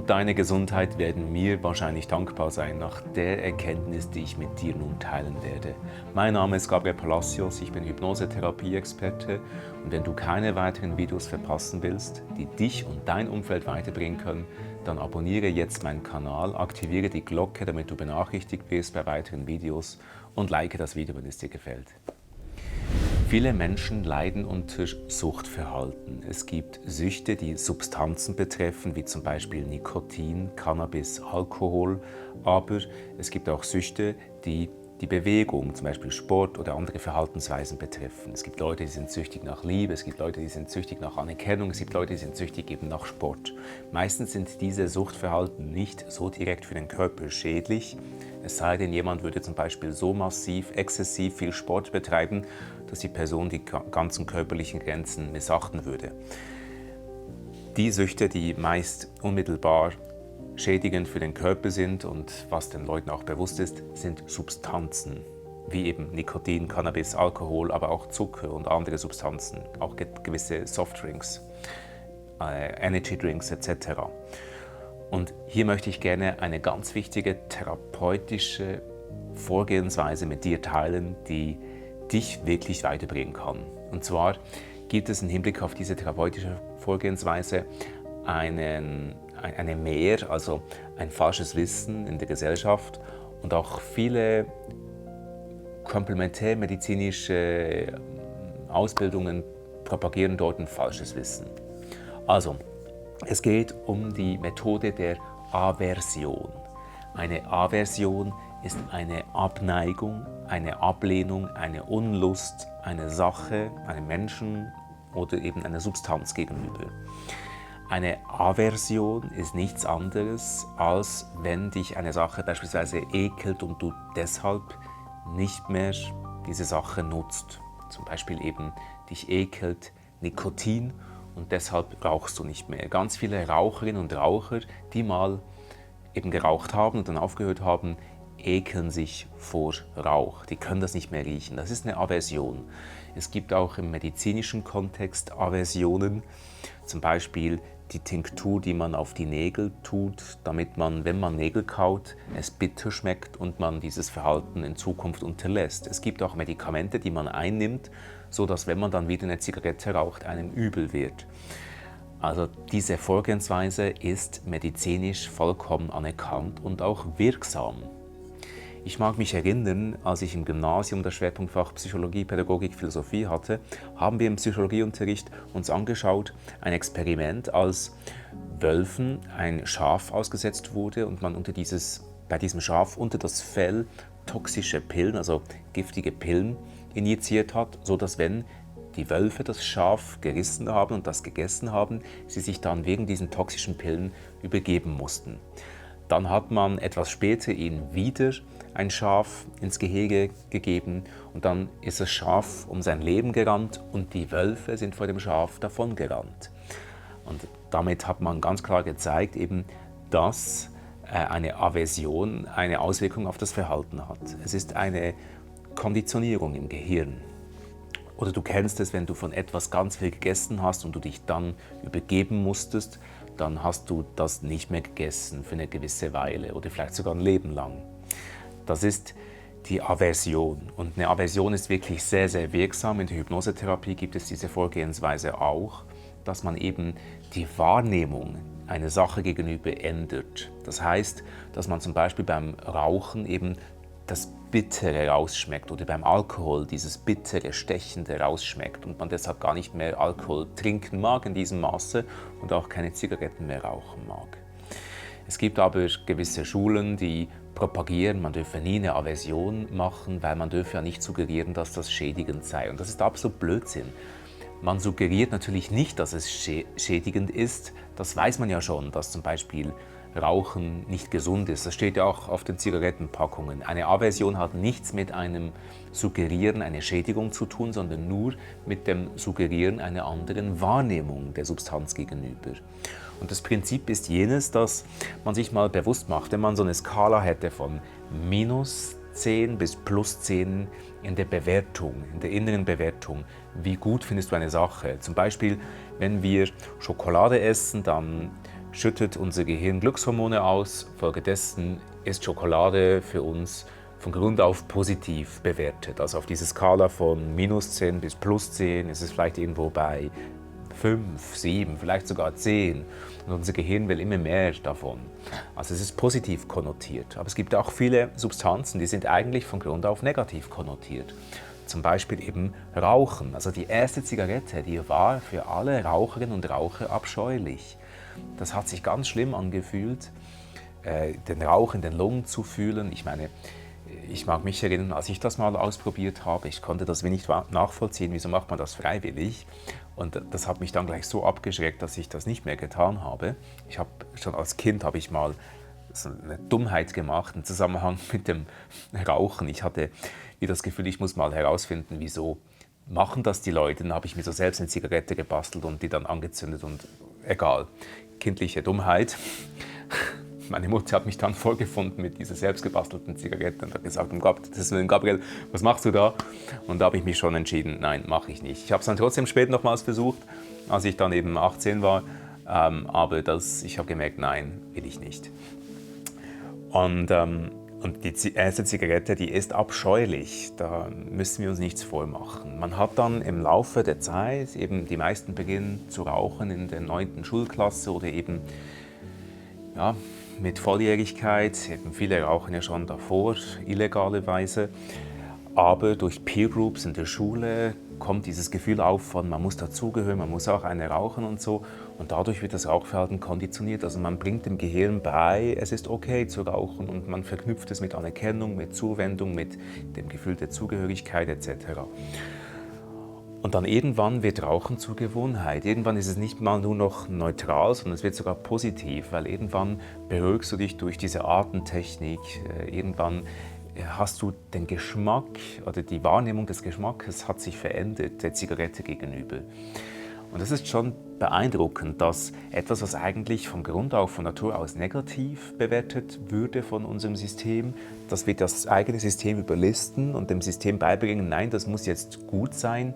und deine Gesundheit werden mir wahrscheinlich dankbar sein nach der Erkenntnis, die ich mit dir nun teilen werde. Mein Name ist Gabriel Palacios, ich bin Hypnose-Therapie-Experte und wenn du keine weiteren Videos verpassen willst, die dich und dein Umfeld weiterbringen können, dann abonniere jetzt meinen Kanal, aktiviere die Glocke, damit du benachrichtigt wirst bei weiteren Videos und like das Video, wenn es dir gefällt. Viele Menschen leiden unter Suchtverhalten. Es gibt Süchte, die Substanzen betreffen, wie zum Beispiel Nikotin, Cannabis, Alkohol. Aber es gibt auch Süchte, die die Bewegung, zum Beispiel Sport oder andere Verhaltensweisen betreffen. Es gibt Leute, die sind süchtig nach Liebe, es gibt Leute, die sind süchtig nach Anerkennung, es gibt Leute, die sind süchtig eben nach Sport. Meistens sind diese Suchtverhalten nicht so direkt für den Körper schädlich, es sei denn, jemand würde zum Beispiel so massiv, exzessiv viel Sport betreiben, dass die Person die ganzen körperlichen Grenzen missachten würde. Die Süchte, die meist unmittelbar schädigend für den Körper sind und was den Leuten auch bewusst ist, sind Substanzen, wie eben Nikotin, Cannabis, Alkohol, aber auch Zucker und andere Substanzen, auch gewisse Softdrinks, Energydrinks etc. Und hier möchte ich gerne eine ganz wichtige therapeutische Vorgehensweise mit dir teilen, die dich wirklich weiterbringen kann. Und zwar gibt es im Hinblick auf diese therapeutische Vorgehensweise eine Mehr, also ein falsches Wissen in der Gesellschaft und auch viele komplementärmedizinische Ausbildungen propagieren dort ein falsches Wissen. Also, es geht um die Methode der Aversion. Eine Aversion ist eine Abneigung, eine Ablehnung, eine Unlust, eine Sache, einem Menschen oder eben einer Substanz gegenüber. Eine Aversion ist nichts anderes, als wenn dich eine Sache beispielsweise ekelt und du deshalb nicht mehr diese Sache nutzt. Zum Beispiel eben dich ekelt Nikotin und deshalb rauchst du nicht mehr. Ganz viele Raucherinnen und Raucher, die mal eben geraucht haben und dann aufgehört haben, ekeln sich vor Rauch. Die können das nicht mehr riechen. Das ist eine Aversion. Es gibt auch im medizinischen Kontext Aversionen, zum Beispiel die Tinktur, die man auf die Nägel tut, damit man, wenn man Nägel kaut, es bitter schmeckt und man dieses Verhalten in Zukunft unterlässt. Es gibt auch Medikamente, die man einnimmt, sodass, wenn man dann wieder eine Zigarette raucht, einem übel wird. Also diese Vorgehensweise ist medizinisch vollkommen anerkannt und auch wirksam. Ich mag mich erinnern, als ich im Gymnasium das Schwerpunktfach Psychologie, Pädagogik, Philosophie hatte, haben wir im Psychologieunterricht uns angeschaut, ein Experiment, als Wölfen ein Schaf ausgesetzt wurde und man bei diesem Schaf unter das Fell toxische Pillen, also giftige Pillen, injiziert hat, sodass, wenn die Wölfe das Schaf gerissen haben und das gegessen haben, sie sich dann wegen diesen toxischen Pillen übergeben mussten. Dann hat man etwas später ihnen wieder ein Schaf ins Gehege gegeben und dann ist das Schaf um sein Leben gerannt und die Wölfe sind vor dem Schaf davongerannt. Und damit hat man ganz klar gezeigt, eben, dass eine Aversion eine Auswirkung auf das Verhalten hat. Es ist eine Konditionierung im Gehirn. Oder du kennst es, wenn du von etwas ganz viel gegessen hast und du dich dann übergeben musstest, dann hast du das nicht mehr gegessen für eine gewisse Weile oder vielleicht sogar ein Leben lang. Das ist die Aversion. Und eine Aversion ist wirklich sehr, sehr wirksam. In der Hypnosetherapie gibt es diese Vorgehensweise auch, dass man eben die Wahrnehmung einer Sache gegenüber ändert. Das heißt, dass man zum Beispiel beim Rauchen eben das Bittere rausschmeckt oder beim Alkohol dieses bittere, stechende rausschmeckt und man deshalb gar nicht mehr Alkohol trinken mag in diesem Maße und auch keine Zigaretten mehr rauchen mag. Es gibt aber gewisse Schulen, die propagieren, man dürfe nie eine Aversion machen, weil man dürfe ja nicht suggerieren, dass das schädigend sei. Und das ist absolut Blödsinn. Man suggeriert natürlich nicht, dass es schädigend ist. Das weiß man ja schon, dass zum Beispiel Rauchen nicht gesund ist. Das steht ja auch auf den Zigarettenpackungen. Eine Aversion hat nichts mit einem Suggerieren einer Schädigung zu tun, sondern nur mit dem Suggerieren einer anderen Wahrnehmung der Substanz gegenüber. Und das Prinzip ist jenes, dass man sich mal bewusst macht, wenn man so eine Skala hätte von -10 bis +10 in der Bewertung, in der inneren Bewertung, wie gut findest du eine Sache. Zum Beispiel, wenn wir Schokolade essen, dann schüttet unser Gehirn Glückshormone aus. Folgedessen ist Schokolade für uns von Grund auf positiv bewertet. Also auf dieser Skala von -10 bis +10 ist es vielleicht irgendwo bei 5, 7, vielleicht sogar 10. Und unser Gehirn will immer mehr davon. Also es ist positiv konnotiert. Aber es gibt auch viele Substanzen, die sind eigentlich von Grund auf negativ konnotiert. Zum Beispiel eben Rauchen. Also die erste Zigarette, die war für alle Raucherinnen und Raucher abscheulich. Das hat sich ganz schlimm angefühlt, den Rauch in den Lungen zu fühlen. Ich meine, ich mag mich erinnern, als ich das mal ausprobiert habe, ich konnte das nicht nachvollziehen, wieso macht man das freiwillig? Und das hat mich dann gleich so abgeschreckt, dass ich das nicht mehr getan habe. Schon als Kind habe ich mal so eine Dummheit gemacht im Zusammenhang mit dem Rauchen. Ich hatte wie das Gefühl, ich muss mal herausfinden, wieso machen das die Leute. Dann habe ich mir so selbst eine Zigarette gebastelt und die dann angezündet und egal. Kindliche Dummheit. Meine Mutter hat mich dann vorgefunden mit dieser selbstgebastelten Zigarette und hat gesagt, um Gottes Willen, Gabriel, was machst du da? Und da habe ich mich schon entschieden, nein, mache ich nicht. Ich habe es dann trotzdem später nochmals versucht, als ich dann eben 18 war, aber ich habe gemerkt, nein, will ich nicht. Und die erste Zigarette, die ist abscheulich, da müssen wir uns nichts vormachen. Man hat dann im Laufe der Zeit, eben die meisten beginnen zu rauchen in der 9. Schulklasse oder eben ja, mit Volljährigkeit, eben viele rauchen ja schon davor, illegale aber durch Peer Groups in der Schule kommt dieses Gefühl auf von, man muss dazugehören, man muss auch eine rauchen und so. Und dadurch wird das Rauchverhalten konditioniert. Also man bringt dem Gehirn bei, es ist okay zu rauchen und man verknüpft es mit Anerkennung, mit Zuwendung, mit dem Gefühl der Zugehörigkeit etc. Und dann irgendwann wird Rauchen zur Gewohnheit. Irgendwann ist es nicht mal nur noch neutral, sondern es wird sogar positiv, weil irgendwann beruhigst du dich durch diese Atemtechnik. Irgendwann hast du den Geschmack oder die Wahrnehmung des Geschmacks hat sich verändert der Zigarette gegenüber. Und das ist schon beeindruckend, dass etwas, was eigentlich von Grund auf, von Natur aus negativ bewertet würde von unserem System, dass wir das eigene System überlisten und dem System beibringen, nein, das muss jetzt gut sein,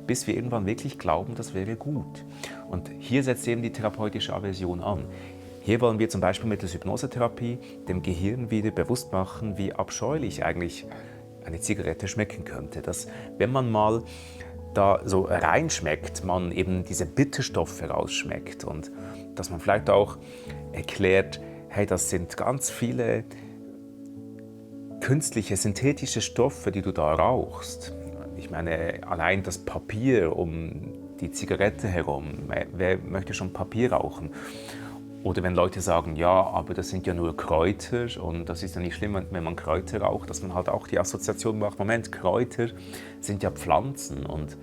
bis wir irgendwann wirklich glauben, das wäre gut. Und hier setzt eben die therapeutische Aversion an. Hier wollen wir zum Beispiel mittels Hypnosetherapie dem Gehirn wieder bewusst machen, wie abscheulich eigentlich eine Zigarette schmecken könnte. Dass, wenn man mal da so reinschmeckt, man eben diese Bitterstoffe rausschmeckt und dass man vielleicht auch erklärt, hey, das sind ganz viele künstliche, synthetische Stoffe, die du da rauchst. Ich meine, allein das Papier um die Zigarette herum, wer möchte schon Papier rauchen? Oder wenn Leute sagen, ja, aber das sind ja nur Kräuter und das ist ja nicht schlimm, wenn man Kräuter raucht, dass man halt auch die Assoziation macht, Moment, Kräuter sind ja Pflanzen und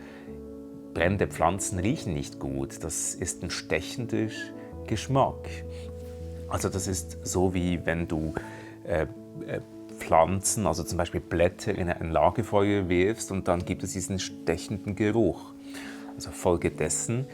brennende Pflanzen riechen nicht gut, das ist ein stechender Geschmack. Also das ist so, wie wenn du Pflanzen, also zum Beispiel Blätter in ein Lagerfeuer wirfst und dann gibt es diesen stechenden Geruch. Also folgedessen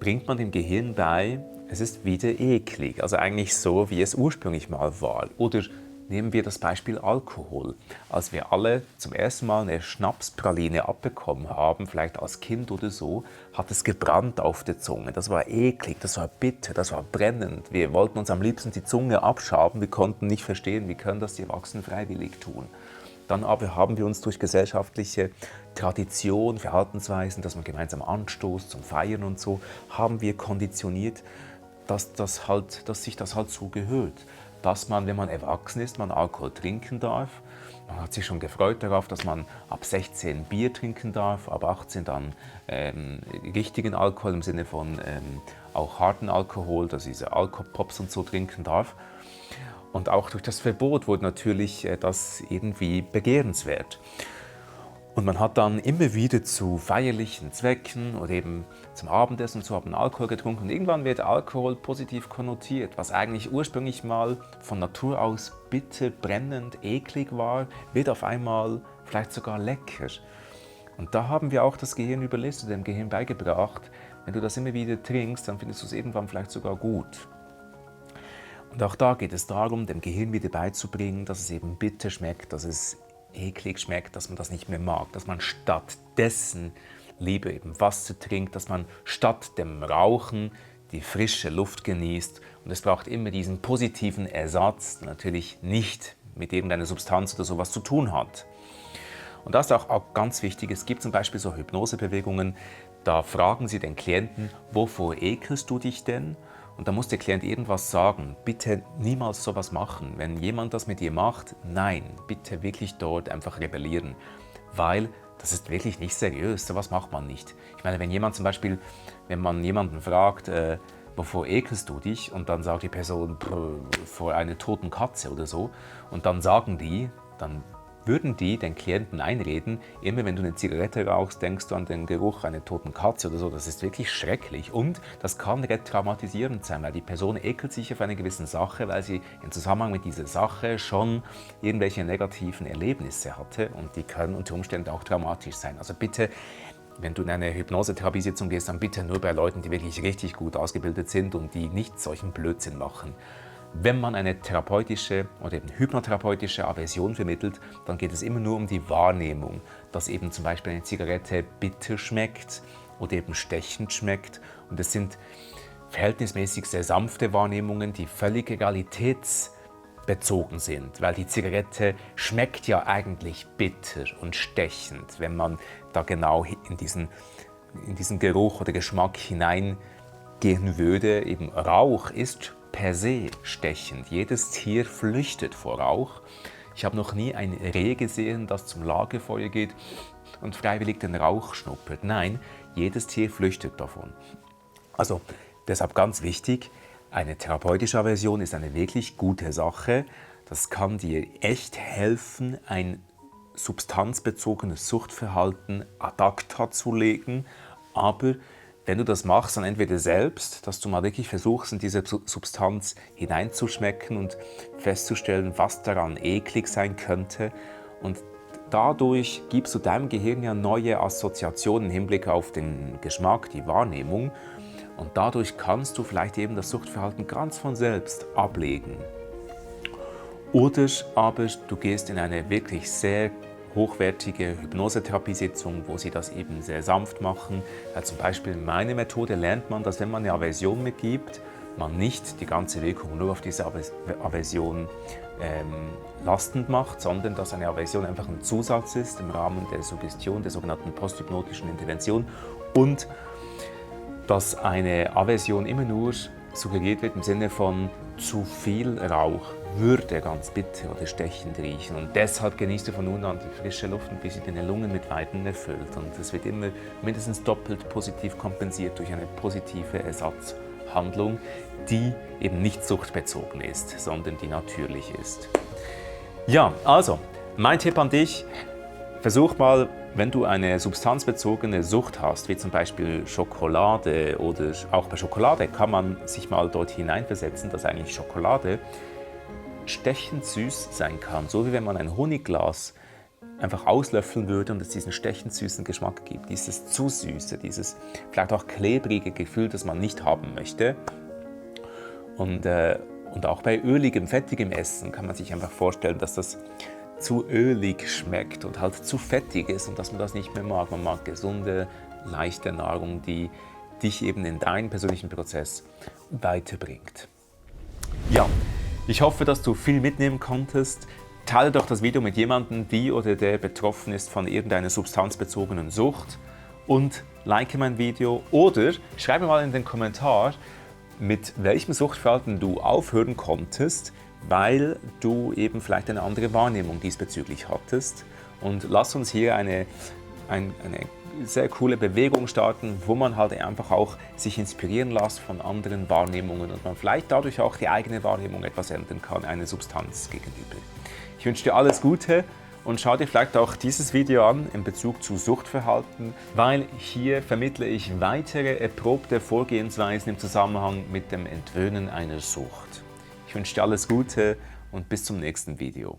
bringt man dem Gehirn bei, es ist wieder eklig, also eigentlich so, wie es ursprünglich mal war. Oder nehmen wir das Beispiel Alkohol. Als wir alle zum ersten Mal eine Schnapspraline abbekommen haben, vielleicht als Kind oder so, hat es gebrannt auf der Zunge. Das war eklig, das war bitter, das war brennend. Wir wollten uns am liebsten die Zunge abschaben, wir konnten nicht verstehen, wie können das die Erwachsenen freiwillig tun. Dann aber haben wir uns durch gesellschaftliche Tradition, Verhaltensweisen, dass man gemeinsam anstoßt zum Feiern und so, haben wir konditioniert, dass sich das halt so gehört. Dass man, wenn man erwachsen ist, man Alkohol trinken darf. Man hat sich schon gefreut darauf, dass man ab 16 Bier trinken darf, ab 18 dann richtigen Alkohol im Sinne von auch harten Alkohol, dass diese Alkopops und so trinken darf. Und auch durch das Verbot wurde natürlich das irgendwie begehrenswert. Und man hat dann immer wieder zu feierlichen Zwecken oder eben zum Abendessen und so hat man Alkohol getrunken. Und irgendwann wird Alkohol positiv konnotiert, was eigentlich ursprünglich mal von Natur aus bitter, brennend, eklig war, wird auf einmal vielleicht sogar lecker. Und da haben wir auch das Gehirn überlistet, dem Gehirn beigebracht, wenn du das immer wieder trinkst, dann findest du es irgendwann vielleicht sogar gut. Und auch da geht es darum, dem Gehirn wieder beizubringen, dass es eben bitter schmeckt, dass es eklig schmeckt, dass man das nicht mehr mag, dass man stattdessen lieber eben Wasser trinkt, dass man statt dem Rauchen die frische Luft genießt. Und es braucht immer diesen positiven Ersatz, der natürlich nicht mit irgendeiner Substanz oder sowas zu tun hat. Und das ist auch ganz wichtig. Es gibt zum Beispiel so Hypnosebewegungen, da fragen Sie den Klienten, wovor ekelst du dich denn? Und da muss der Klient irgendwas sagen. Bitte niemals sowas machen. Wenn jemand das mit dir macht, nein, bitte wirklich dort einfach rebellieren. Weil das ist wirklich nicht seriös, sowas macht man nicht. Ich meine, wenn man jemanden fragt, wovor ekelst du dich? Und dann sagt die Person, vor einer toten Katze oder so. Und dann würden die den Klienten einreden, immer wenn du eine Zigarette rauchst, denkst du an den Geruch einer toten Katze oder so. Das ist wirklich schrecklich und das kann retraumatisierend sein, weil die Person ekelt sich auf eine gewisse Sache, weil sie im Zusammenhang mit dieser Sache schon irgendwelche negativen Erlebnisse hatte und die können unter Umständen auch traumatisch sein. Also bitte, wenn du in eine Hypnosetherapiesitzung gehst, dann bitte nur bei Leuten, die wirklich richtig gut ausgebildet sind und die nicht solchen Blödsinn machen. Wenn man eine therapeutische oder eben hypnotherapeutische Aversion vermittelt, dann geht es immer nur um die Wahrnehmung, dass eben zum Beispiel eine Zigarette bitter schmeckt oder eben stechend schmeckt. Und es sind verhältnismäßig sehr sanfte Wahrnehmungen, die völlig realitätsbezogen sind, weil die Zigarette schmeckt ja eigentlich bitter und stechend, wenn man da genau in diesen Geruch oder Geschmack hineingehen würde. Eben Rauch ist per se stechend. Jedes Tier flüchtet vor Rauch. Ich habe noch nie ein Reh gesehen, das zum Lagerfeuer geht und freiwillig den Rauch schnuppert. Nein, jedes Tier flüchtet davon. Also deshalb ganz wichtig, eine therapeutische Aversion ist eine wirklich gute Sache. Das kann dir echt helfen, ein substanzbezogenes Suchtverhalten ad acta zu legen, aber wenn du das machst, dann entweder selbst, dass du mal wirklich versuchst, in diese Substanz hineinzuschmecken und festzustellen, was daran eklig sein könnte. Und dadurch gibst du deinem Gehirn ja neue Assoziationen im Hinblick auf den Geschmack, die Wahrnehmung. Und dadurch kannst du vielleicht eben das Suchtverhalten ganz von selbst ablegen. Oder aber du gehst in eine wirklich sehr hochwertige Hypnosetherapiesitzung, wo sie das eben sehr sanft machen. Zum Beispiel in meiner Methode lernt man, dass wenn man eine Aversion mitgibt, man nicht die ganze Wirkung nur auf diese Aversion lastend macht, sondern dass eine Aversion einfach ein Zusatz ist im Rahmen der Suggestion, der sogenannten posthypnotischen Intervention und dass eine Aversion immer nur suggeriert wird im Sinne von zu viel Rauch würde ganz bitter oder stechend riechen. Und deshalb genießt du von nun an die frische Luft, bis sie deine Lungen mit Weiten erfüllt. Und es wird immer mindestens doppelt positiv kompensiert durch eine positive Ersatzhandlung, die eben nicht suchtbezogen ist, sondern die natürlich ist. Ja, also, mein Tipp an dich, versuch mal, wenn du eine substanzbezogene Sucht hast, wie zum Beispiel Schokolade oder auch bei Schokolade kann man sich mal dort hineinversetzen, dass eigentlich Schokolade stechend süß sein kann, so wie wenn man ein Honigglas einfach auslöffeln würde und es diesen stechend süßen Geschmack gibt. Dieses zu süße, dieses vielleicht auch klebrige Gefühl, das man nicht haben möchte. Und auch bei öligem, fettigem Essen kann man sich einfach vorstellen, dass das zu ölig schmeckt und halt zu fettig ist und dass man das nicht mehr mag. Man mag gesunde, leichte Nahrung, die dich eben in deinen persönlichen Prozess weiterbringt. Ja, ich hoffe, dass du viel mitnehmen konntest. Teile doch das Video mit jemandem, die oder der betroffen ist von irgendeiner substanzbezogenen Sucht und like mein Video oder schreibe mal in den Kommentar, mit welchem Suchtverhalten du aufhören konntest, weil du eben vielleicht eine andere Wahrnehmung diesbezüglich hattest. Und lass uns hier eine sehr coole Bewegung starten, wo man halt einfach auch sich inspirieren lässt von anderen Wahrnehmungen und man vielleicht dadurch auch die eigene Wahrnehmung etwas ändern kann, eine Substanz gegenüber. Ich wünsche dir alles Gute und schau dir vielleicht auch dieses Video an in Bezug zu Suchtverhalten, weil hier vermittle ich weitere erprobte Vorgehensweisen im Zusammenhang mit dem Entwöhnen einer Sucht. Ich wünsche dir alles Gute und bis zum nächsten Video.